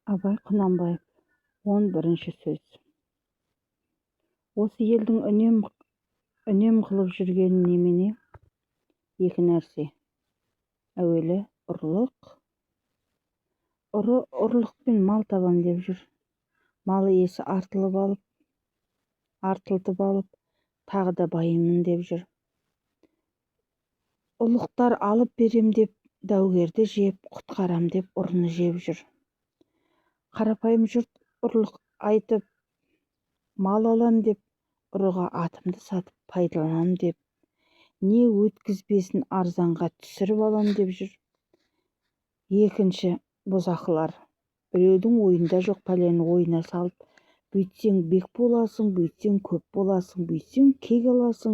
Абай Құнанбаев 11-ші сөз. Осы елдің үнем қылып жүргені немене? Екі нәрсе. Әуелі ұрлық. Ұры ұрлықпен мал табам деп жүр. Малы иесі артылтып алып, тағы да байымын деп жүр. Ұлықтар алып берем деп дәугерді жеп, құтқарам деп ұрыны жеп жүр. Қарапайым жұрт ұрлық айтып, мал алам деп, ұрыға атымды сатып пайдаланам деп, не өткізбесін арзанға түсіріп алам деп жүр. Екінші, бұзақылар. Біреудің ойында жоқ пәлені ойына салып, бүйтсең бек боласың, бүйтсең көп боласың, бүйтсең кек аласың,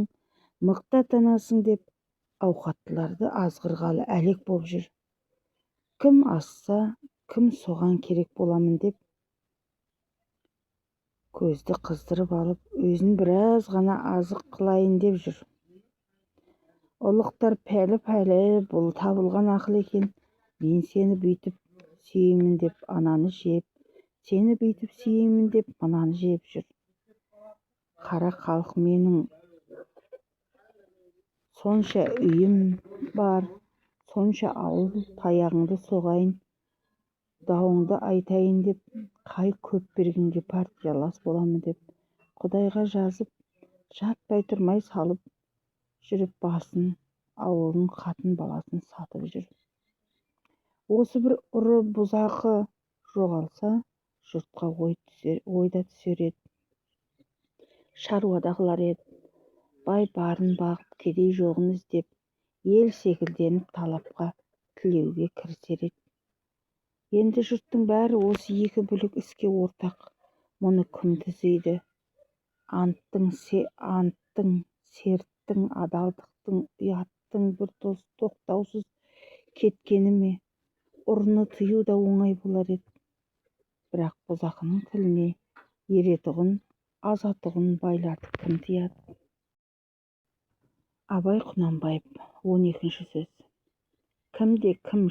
мықты атанасың деп, ауқаттыларды азғырғалы әлек болып жүр. Кім асса, кім соған керек боламын деп, көзді қыздырып алып, өзін біраз ғана азық қылайын деп жүр. Ұлықтар пәлі, бұл табылған ақыл екен. Мен сені бүйтіп сүйеймін деп, ананы жеп, сені бүйтіп сүйеймін деп, мынаны жеп жүр. Қара халық, менің сонша үйім бар, сонша ауыл, таяғыңды соғайын, дауыңды айтайын деп, қай көп бергенге партиялас боламын деп, Құдайға жазып, жатпай тұрмай салып жүріп, басын, ауылын, қатын баласын сатып жүр. Осы бір ұры бұзақы жоғалса, жұртқа ойда түсер еді. Шаруада қылар еді. Бай барын бағып, кедей жоғын іздеп, ел секілденіп талапқа, тілеуге кірісер еді. Енді жұрттың бәрі осы екі бүлік іске ортақ. Мұны кім түзейді? Анттың, серттің, адалдықтың, ұяттың бір тоқтаусыз кеткені ме? Ұрыны тыю да оңай болар еді. Бірақ бұзақының тіліне еретұғын, азатұғын байларды кім тыяды? Абай Құнанбаев 12-ші сөз. Кім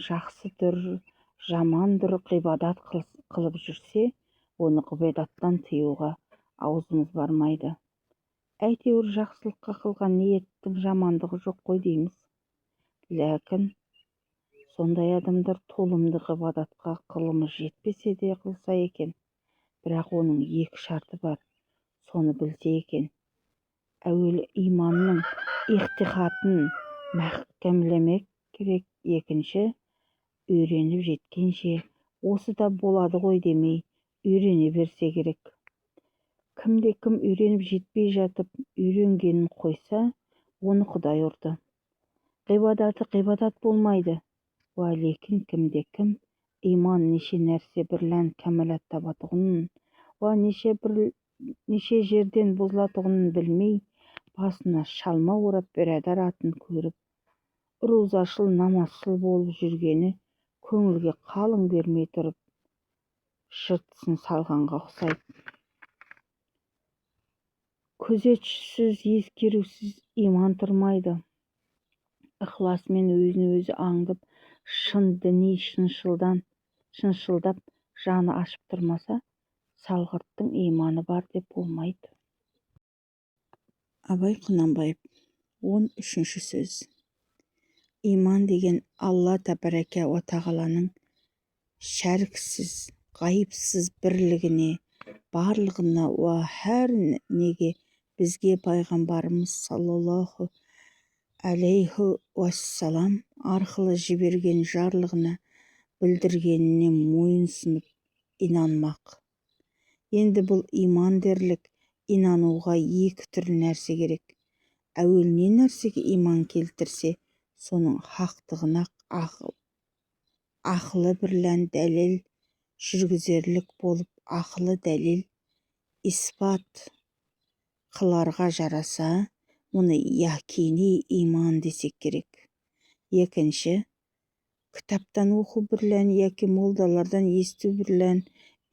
жақсыдыр, жамандыр ғибадат қылып жүрсе, оны ғибадаттан тыюға аузымыз бармайды. Әйтеуір жақсылыққа қылған ниеттің жамандығы жоқ қой дейміз. Ләкін сондай адамдар толымды ғибадатқа қылымыз жетпесе де қылса екен, бірақ оның екі шарты бар, соны білсе екен. Әуелі иманның иқтихатын мәхкемлемек керек, екінші, үйреніп жеткенше осы да болады ғой демей, үйрене берсе керек. Кім үйреніп жетпей жатып, үйренгенін қойса, оны Құдай ұрды. Ғибадаты ғибадат болмайды. Лекин кім иман неше нәрсе бірлән кәмілат табатұғынын, неше жерден бұзылатұғынын білмей, басына шалма орап бірадар атын көріп, рузашыл, намазшыл болып жүргені көңілге қалың бермей тұрып, жыртысын салғанға ұқсайды. Күзетшісіз, ескерусіз иман тұрмайды. Ықыласымен өзін-өзі аңдып, шын діни шыншылдап жаны ашып тұрмаса, салғырттың иманы бар деп болмайды. Абай Құнанбаев 13-ші сөз. Иман деген Алла тәбәрәкә ва тағаланың шәріксіз, ғайыпсыз бірлігіне, барлығына ва һәр неге бізге пайғамбарымыз саллаллаху алейхи уассалам арқылы жіберген жарлығына, білдіргеніне мойынсынып инанмақ. Енді бұл иман дерлік, инануға екі түрлі нәрсе керек. Әуел не нәрсеге иман келтірсе, соның хақтығына ақылы бірлән дәлел жүргізерлік болып, ақылы дәлел испат қыларға жараса, мұны яқини иман десек керек. Екінші, кітаптан оқу бірлән, яки молдалардан есту бірлән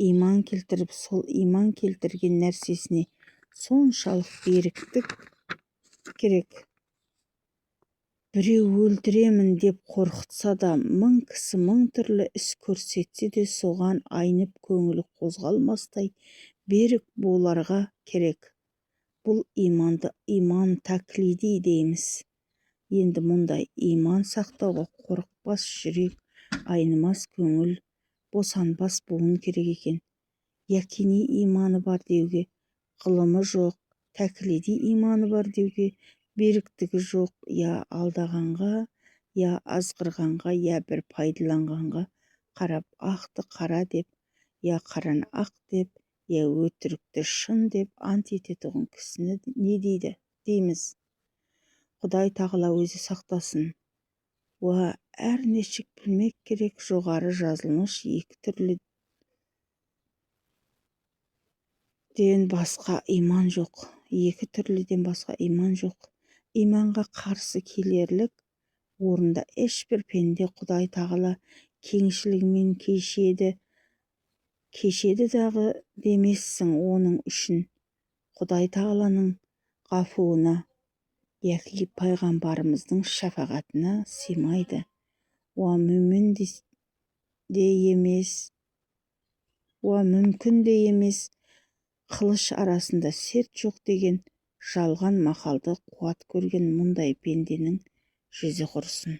иман келтіріп, сол иман келтірген нәрсесіне соншалық беріктік керек. Біреу өлтіремін деп қорқытса да, мың кісі мың түрлі іс көрсетсе де, соған айнып көңілі қозғалмастай берік боларға керек. Бұл иманды иман тәклиди дейміз. Енді мұндай иман сақтауға қорықпас жүрек, айнымас көңіл, босанбас буын керек екен. Якини иманы бар деуге ғылымы жоқ, тәклиди иманы бар деуге беріктігі жоқ, я алдағанға, я азғырғанға, я бір пайдаланғанға қарап ақты қара деп, я қараны ақ деп, я өтірікті шын деп ант ететұғын кісіні не дейді дейміз. Құдай тағала өзі сақтасын. Уа, әр нешік білмек керек, жоғары жазылмыш екі түрліден басқа иман жоқ. Екі түрліден басқа иман жоқ. Иманға қарсы келерлік орында ешбір пенде Құдай тағала кеңшілігімен кешеді дағы демессің оның үшін. Құдай тағаланың ғафуына, яки пайғамбарымыздың шафағатына сыймайды. Уа мүмкін де емес, қылыш арасында серт жоқ деген жалған мақалды қуат көрген мұндай пенденің жүзі құрысын.